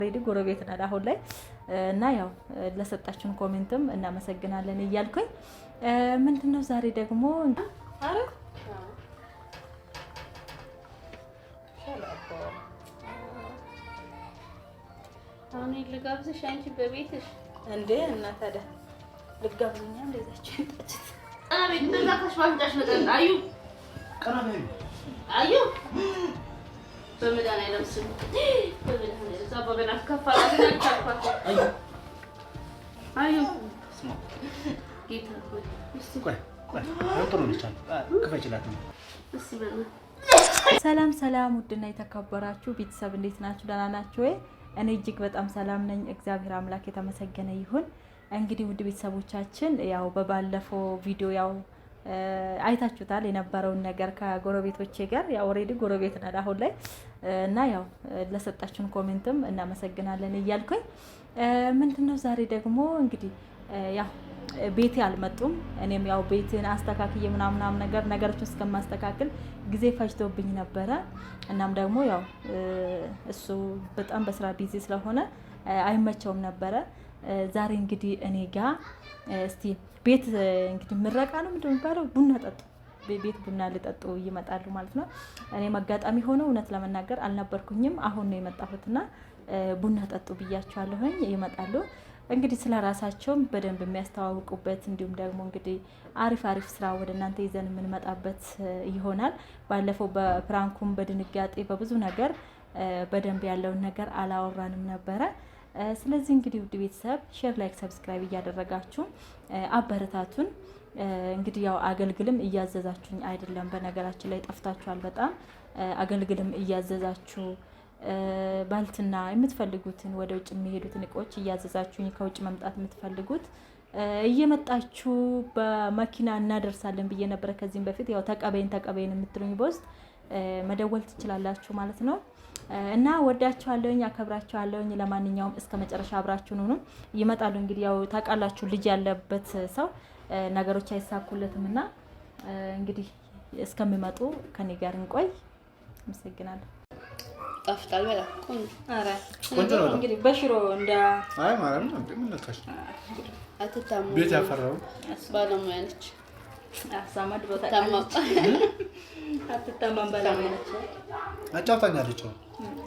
ሬዲ ጎረቤት ነን አሁን ላይ እና ያው ለሰጣችሁን ኮሜንትም እናመሰግናለን እያልኩኝ ምንድነው ዛሬ ደግሞ አረ አሁን ልጋብዝሽ አንቺ በቤትሽ እንዴ እና ታዲያ ልጋብዝኛ እንደዛችሁ እንጣጭት አቤት እንደዛሽ ባንዳሽ መጠን አዩ ቀራበይ አዩ በመዳን አይለምስም በመዳን እዛ በገና ከፋላት ናቻፋት አዩ ስማ ጌታ ሆይ እስቲ ቆይ ጥሩ ልቻል ከፈችላት ነው እስቲ በእና ሰላም ሰላም ውድና የተከበራችሁ ቤተሰብ እንዴት ናችሁ? ደህና ናችሁ ወይ? እኔ እጅግ በጣም ሰላም ነኝ። እግዚአብሔር አምላክ የተመሰገነ ይሁን። እንግዲህ ውድ ቤተሰቦቻችን ያው በባለፈው ቪዲዮ ያው አይታችሁታል የነበረውን ነገር ከጎረቤቶቼ ጋር ያው ኦሬዲ ጎረቤት ነን አሁን ላይ እና ያው ለሰጣችሁን ኮሜንትም እናመሰግናለን እያልኩኝ ምንድነው ዛሬ ደግሞ እንግዲህ ያው ቤቴ አልመጡም። እኔም ያው ቤትን አስተካክዬ ምናምን ነገር ነገሮችን እስከማስተካክል ጊዜ ፈጅቶብኝ ነበረ። እናም ደግሞ ያው እሱ በጣም በስራ ቢዚ ስለሆነ አይመቸውም ነበረ። ዛሬ እንግዲህ እኔ ጋር እስቲ ቤት እንግዲህ ምረቃ ነው እንደሚባለው ቡና ጠጡ ቤት ቡና ሊጠጡ ይመጣሉ ማለት ነው። እኔም አጋጣሚ ሆኖ እውነት ለመናገር አልነበርኩኝም። አሁን ነው የመጣሁትና ቡና ጠጡ ብያቸዋለሁኝ ይመጣሉ። እንግዲህ ስለ ራሳቸው በደንብ የሚያስተዋውቁበት እንዲሁም ደግሞ እንግዲህ አሪፍ ስራ ወደ እናንተ ይዘን የምንመጣበት ይሆናል። ባለፈው በፕራንኩም በድንጋጤ በብዙ ነገር በደንብ ያለውን ነገር አላወራንም ነበረ። ስለዚህ እንግዲህ ውድ ቤተሰብ ሼር፣ ላይክ፣ ሰብስክራይብ እያደረጋችሁ አበረታቱን። እንግዲህ ያው አገልግልም እያዘዛችሁኝ አይደለም፣ በነገራችን ላይ ጠፍታችኋል በጣም አገልግልም እያዘዛችሁ ባልትና የምትፈልጉትን ወደ ውጭ የሚሄዱትን እቃዎች እያዘዛችሁኝ ከውጭ መምጣት የምትፈልጉት እየመጣችሁ በመኪና እናደርሳለን ብዬ ነበረ ከዚህም በፊት ያው ተቀበይን የምትሉኝ በውስጥ መደወል ትችላላችሁ ማለት ነው። እና ወዳችኋለሁኝ አከብራችኋለሁኝ። ለማንኛውም እስከ መጨረሻ አብራችሁን ሁኑ። ይመጣሉ እንግዲህ ያው ታውቃላችሁ ልጅ ያለበት ሰው ነገሮች አይሳኩለትም እና እንግዲህ እስከሚመጡ ከኔ ጋር እንቆይ። አመሰግናለሁ። ጣፍጣል በላ ቆንጆ ነው እንግዲህ በሽሮ እንደ አይ ማለት ነው ምን ለካሽ አትታሙ ቤት ያፈራው ባለሙያ ነች። አሳማድ ቦታ ታማ አትታማም ባለሙያ ነች። አጫውታኛለች።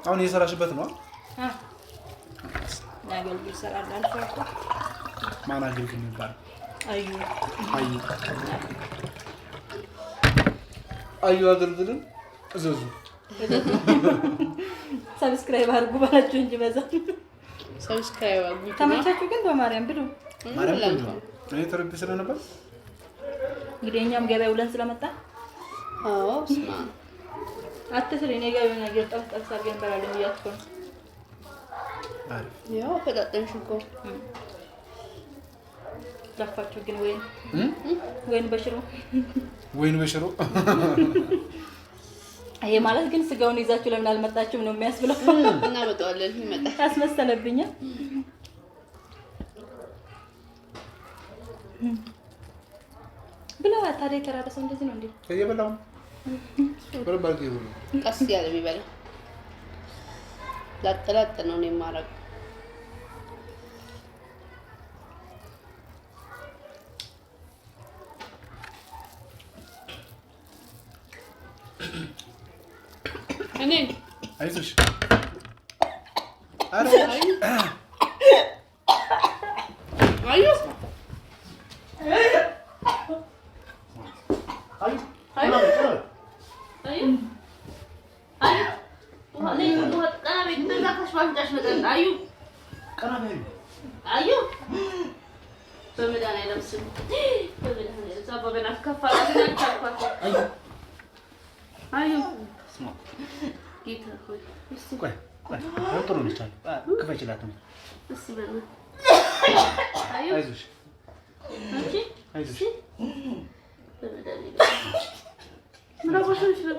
አሁን እየሰራሽበት ነው? ያገልግል ይሰራል አልፎ ማን አገልግል የሚባል አዩ አገልግልን እዘዙ ሰብስክራይብ አድርጉ ባላችሁ እንጂ በዛ ሰብስክራይብ አድርጉ። ተመቻችሁ ግን በማርያም ብሉ። ማርያም እኔ ተረብ ስለነበር እንግዲህ እኛም ገበያ ውለን ስለመጣ ስማ አትስሪ እኔ ጋር የሆነ ነገር ጠፍጠፍ አድርገን እንበላለን እያልኩ ነው። ያው ፈጣጠንሽ እኮ ላፋችሁ ግን ወይን በሽሮ ይሄ ማለት ግን ስጋውን ይዛችሁ ለምን አልመጣችሁም ነው የሚያስብለው። እና በጣውለን ይመጣ አስመሰለብኝ። ብላ ታዲያ ተራበሰ እንደዚህ ነው እንዴ? እየበላው በረባርክ ይሁን ቀስ ያለ የሚበላ ላጥላጥ ነው ነው የማረግ እኔ አይዞሽ አረ አዩ በመዳን አይለምስም በመዳን እዛ በገና ከፋላት ናቻፋት አዩ ስማ ጌታ ሆይ እስቲ ቆይ ጥሩ ልቻል ከፈችላት ነው እስቲ በእና አዩ አይዞሽ አንቺ በመዳን ምን አባሽሽ ነው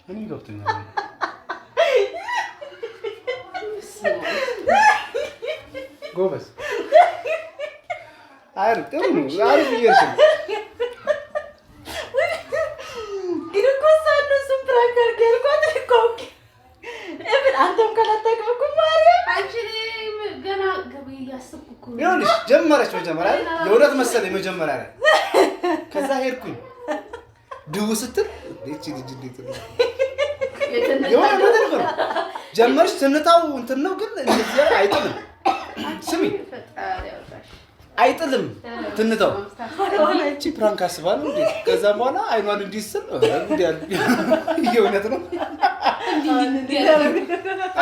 እኔ ገብቶኛል። ጎበዝ አይደል? ጥሩ ነው። አሪፍ እየሄድሽ ነው። ግን እኮ እሱን ፕራንክ አድርጌ አልኳት እኮ አንተም ከላታውቅም እኮ ማርያም አንቺ ይኸውልሽ ጀመረች መጀመሪያ የእውነት መሰለኝ መጀመሪያ ላይ ከዛ ሄድኩኝ ድው ስትል እቺ ልጅ እንዴት ነው የሆነ ነገር ነው ጀመርሽ ትንታው እንትን ነው ግን እንደዚህ አይጥልም ስሚ አይጥልም ትንታው እቺ ፕራንክ አስባ ነው እንዴ ከዛ በኋላ አይኗን እንዲስል እንዴ የእውነት ነው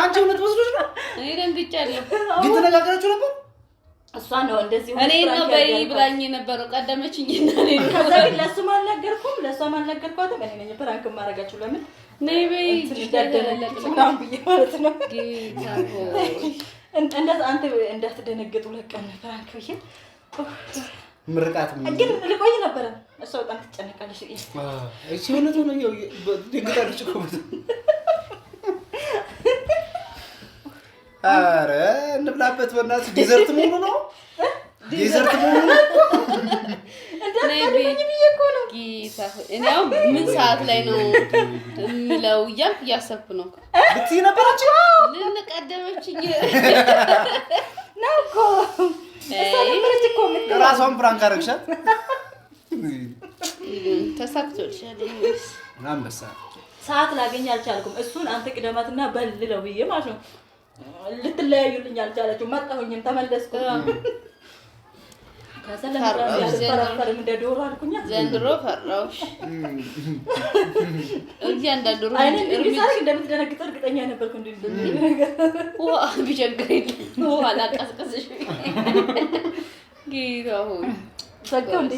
አንቺ እውነት ወስዶሽ ነው እኔ ደንግጫለሁ ግን ተነጋግራችሁ ነበር እሷ ነው እንደዚህ እኔ ነው በይ ብላኝ ነበር ቀደመችኝ እና እኔ ከዛ ግን ለሱም አልነገርኩም ለሷም አልነገርኳትም እኔ ነኝ ፕራንክ ማረጋችሁ ለምን ነይ በይ እንዳደነግጥናም ብዬ ማለት ነው እንደዛ አንተ እንዳትደነግጡ ለቀን ፕራንክ ብዬ ምርቃት ግን ልቆይ ነበር እሷ በጣም ትጨነቃለች እሺ እውነት ነው ድንግጣለች እኮ አረ እንብላበት በእናትህ ዲዘርት ሙሉ ነው ዲዘርት ሙሉ ነው እንዳትፈልኝ ብዬ እኮ ነው ጌታ እኔ አሁን ምን ሰዓት ላይ ነው እምለው እያሰብኩ ነው ብትይ ነበረች ልንቀደመችኝ ነው እኮ ነበረች እኮ ራሷን ፕራንክ አደረግሻት ተሳክቶልሻል አንበሳ ሰዓት ላገኝ አልቻልኩም እሱን አንተ ቅደማትና በልለው ብዬ ማለት ነው ልትለያዩልኝ አልቻላችሁ መጣሁኝም ተመለስኩ ከሰለም ያልፈራፈርም እንደ ዶሮ አልኩኛ ዘንድሮ ፈራውሽ እያንዳንዱ አይኔ እንዲሳርክ እንደምትደነግጥ እርግጠኛ ነበርኩ እንዴ ዋ ቢቸግረኝ ዋ ላቀስቀስሽ ጌታው ዘጋው እንዴ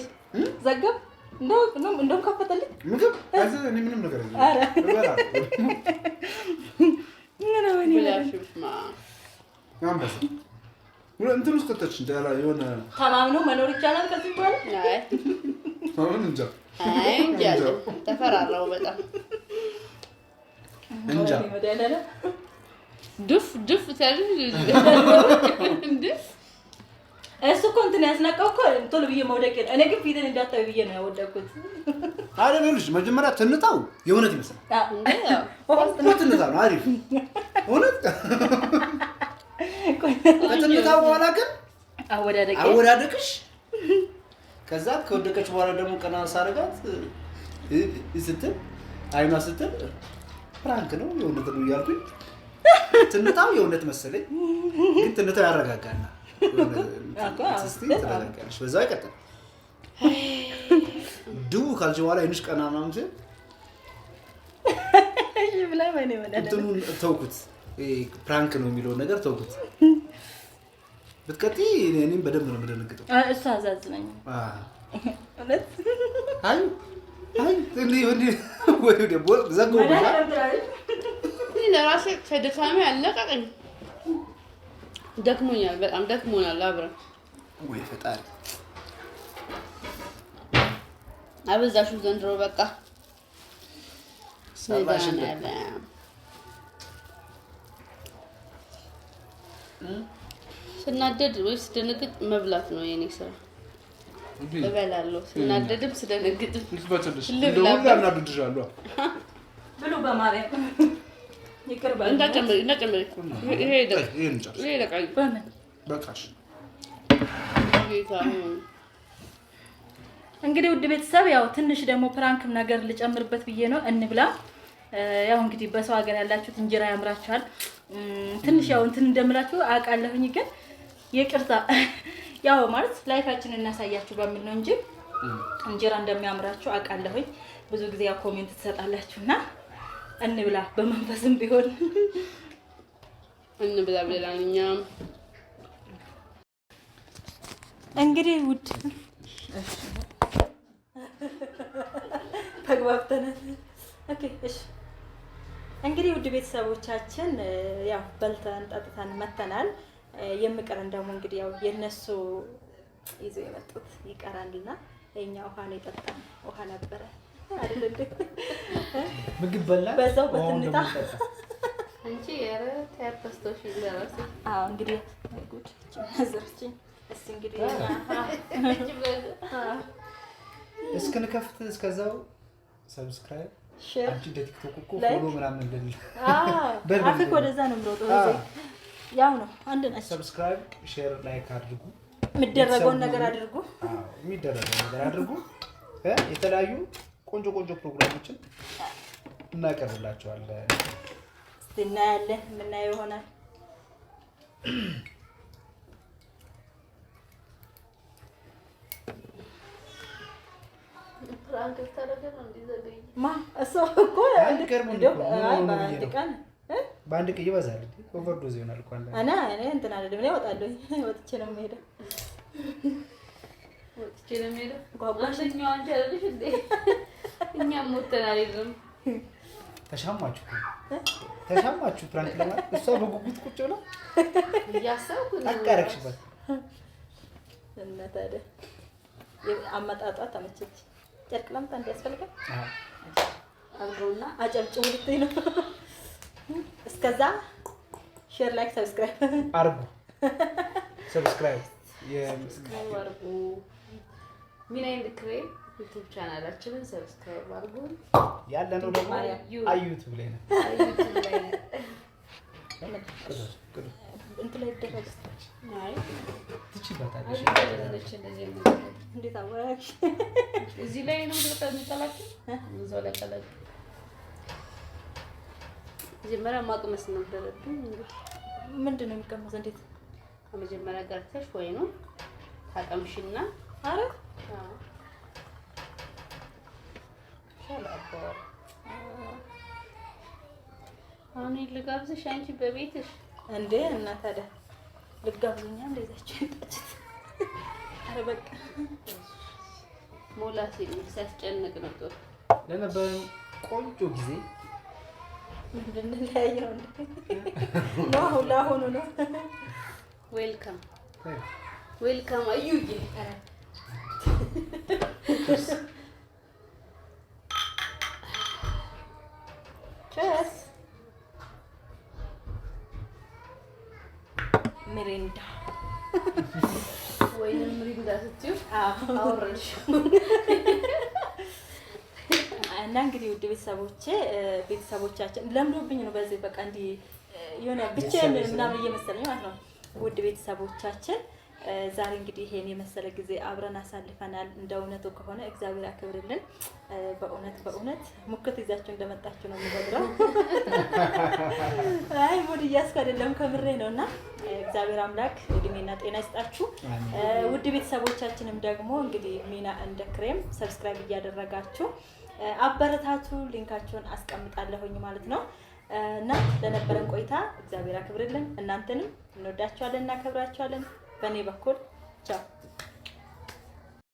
ዘጋው እንደው ከፈተልኝ ምግብ እኔ ምንም ነገር አረ ብላሽማ አንበሳ እንትን ውስጥ ከተች እንዳላ የሆነ ተማምኖ መኖር ይቻላል ከዚህ በኋላ አይ አሁን እንጃ እንጃ ተፈራራው በጣም እንጃ ድፍ ታሪክ ድፍ እሱ እኮ እንትን ያስነቀው እኮ ቶሎ ብዬ መውደቅ እኔ ግን ፊትን እንዳታዩ ብዬ ነው ያወደኩት አይደልሽ መጀመሪያ ትንታው የእውነት ይመስላል ትንታው ነው አሪፍ እውነት ከትንታው በኋላ ግን አወዳደቅሽ ከዛ ከወደቀች በኋላ ደግሞ ቀና ሳረጋት ስትል አይኗ ስትል ፕራንክ ነው የእውነት ነው እያልኩኝ ትንታው የእውነት መሰለኝ ግን ትንታው ያረጋጋና ተረጋጋለሽ በዛው አይቀጥል ድው ካልሽ በኋላ አይንሽ ቀና ምናምን ሲል እሺ ብላ ማን ይመጣል እንትኑን ተውኩት ፕራንክ ነው የሚለው ነገር ተውኩት ብትቀጥይ እኔም በደንብ ነው የምደነግጠው እሱ አዛዝነኝ እውነት አይ ወይ ደግሞ ዘጋው ብላ ለራሴ ከድካሜ አለቀቀኝ ደክሞኛል በጣም ደክሞናል አብረን ወይ ፈጣሪ አበዛሽው ዘንድሮ በቃ ሰላሽን ስናደድ ወይ ስደነግጥ መብላት ነው የኔ ስራ እበላለሁ ስናደድም ስደነግጥም ልትበትልሽ እንደው ያናድድሻለሁ ብሉ በማርያም ይቅርባል እንዳጨምሪ ይሄ ደቃይ በቃሽ እንግዲህ ውድ ቤተሰብ ያው ትንሽ ደግሞ ፕራንክም ነገር ልጨምርበት ብዬ ነው እንብላ ያው እንግዲህ በሰው ሀገር ያላችሁት እንጀራ ያምራችኋል ትንሽ ያው እንትን እንደምላችሁ አቃለሁኝ ግን ይቅርታ ያው ማለት ላይፋችንን እናሳያችሁ በሚል ነው እንጂ እንጀራ እንደሚያምራችሁ አቃለሁኝ ብዙ ጊዜ ያው ኮሜንት ትሰጣላችሁና እንብላ በመንፈስም ቢሆን እንብላ ብለናኛ እንግዲህ ውድ ተግባብተናል ኦኬ እሺ እንግዲህ ውድ ቤተሰቦቻችን ያው በልተን ጠጥተን መተናል የምቀረን ደግሞ እንግዲህ ያው የነሱ ይዞ የመጡት ይቀራልና የኛ ውሃ ነው የጠጣን ውሃ ነበረ አይደል እንዴ ምግብ በላ በዛው በትንታ አንቺ ያረ ተያስተሽ ይላራስ እንግዲህ ጉድ ዘርቺ እስቲ እንግዲህ እስከነከፍት እስከዛው ሰብስክራይብ ሼር አንቺ ቲክቶክ እኮ ፎሎ ምናምን እንደል አፍሪካ ወደዛ ነው የምሮጠው ያው ነው አንድ ናቸው። ሰብስክራይብ፣ ሼር፣ ላይክ አድርጉ። የሚደረገውን ነገር አድርጉ። የሚደረገውን ነገር አድርጉ። የተለያዩ ቆንጆ ፕሮግራሞችን እናቀርብላችኋለን። እስቲ እናያለን፣ የምናየው ይሆናል። እሱ እኮ በአንድ ቀን ይበዛል። ኦቨርዶዝ ይሆናል እኮ እኔ እንትን አይደለም። እኔ እወጣለሁ፣ ወጥቼ ነው የምሄደው። እኛም ሞተን አይደለም። ተሻማችሁ ፕራንክ ለማለት እሷ በጉጉት ቁጭ ብላ እያሰብኩ አቃረክሽበት እና ታዲያ አመጣጧ ተመቸች። ጨርቅ ለምታ እንዲያስፈልጋል አብሮና አጨብጭቡ ልትይ ነው። እስከዛ ሼር፣ ላይክ፣ ሰብስክራይብ አርጉ። ሰብስክራይብ አርጉ። ሚና ኤንድ ክሬም ዩቲዩብ ቻናላችንን ሰብስክራይብ አርጉ። ያለነው ደግሞ ዩቲዩብ ላይ ነው። እንትን ላይ ይደረግ። አይ ትችይበታለሽ። እንዴት አወራሽ? እዚህ ላይ ነው የምትቀላችሁ? እዛው ላይ ቀላችሁ። መጀመሪያ ማቅመስ ነበረብኝ። እንግዲህ ምንድን ነው የሚቀመሰው? እንዴት መጀመሪያ ገርተሽ ወይ ነው ታቀምሽና አረ አሁን ልጋብዝሽ አንቺ በቤትሽ እንዴ? እና ታዲያ ልጋብዙኛ እንደዛችሁ እንጣጭት። አረ በቃ ሞላ ሲል ሲያስጨንቅ ነው። ጥሩ ለነበረን ቆንጆ ጊዜ እንድንለያየው ነው። ለአሁኑ ነው። ዌልካም አዩዬ። ቸስ ሚሪንዳ ወይንም ሚሪንዳ ስትዩ አወረድሽ። እና እንግዲህ ውድ ቤተሰቦቻችን ለምዶብኝ ነው በዚህ በቃ እንዲህ የሆነ ብቻዬን ምናምን እየመሰለኝ ማለት ነው። ውድ ቤተሰቦቻችን ዛሬ እንግዲህ ይሄን የመሰለ ጊዜ አብረን አሳልፈናል። እንደ እውነቱ ከሆነ እግዚአብሔር ያክብርልን። በእውነት ሙክት ይዛችሁ እንደመጣችሁ ነው የሚወድረው። አይ ሙድ እያስኩ አይደለም ከምሬ ነውና እግዚአብሔር አምላክ እድሜና ጤና ይስጣችሁ። ውድ ቤተሰቦቻችንም ደግሞ እንግዲህ ሚና ኤንድ ክሬም ሰብስክራይብ እያደረጋችሁ አበረታቱ። ሊንካቸውን አስቀምጣለሁኝ ማለት ነው። እና ለነበረን ቆይታ እግዚአብሔር ያክብርልን። እናንተንም እንወዳችኋለን፣ እናከብራችኋለን። በእኔ በኩል ቻው።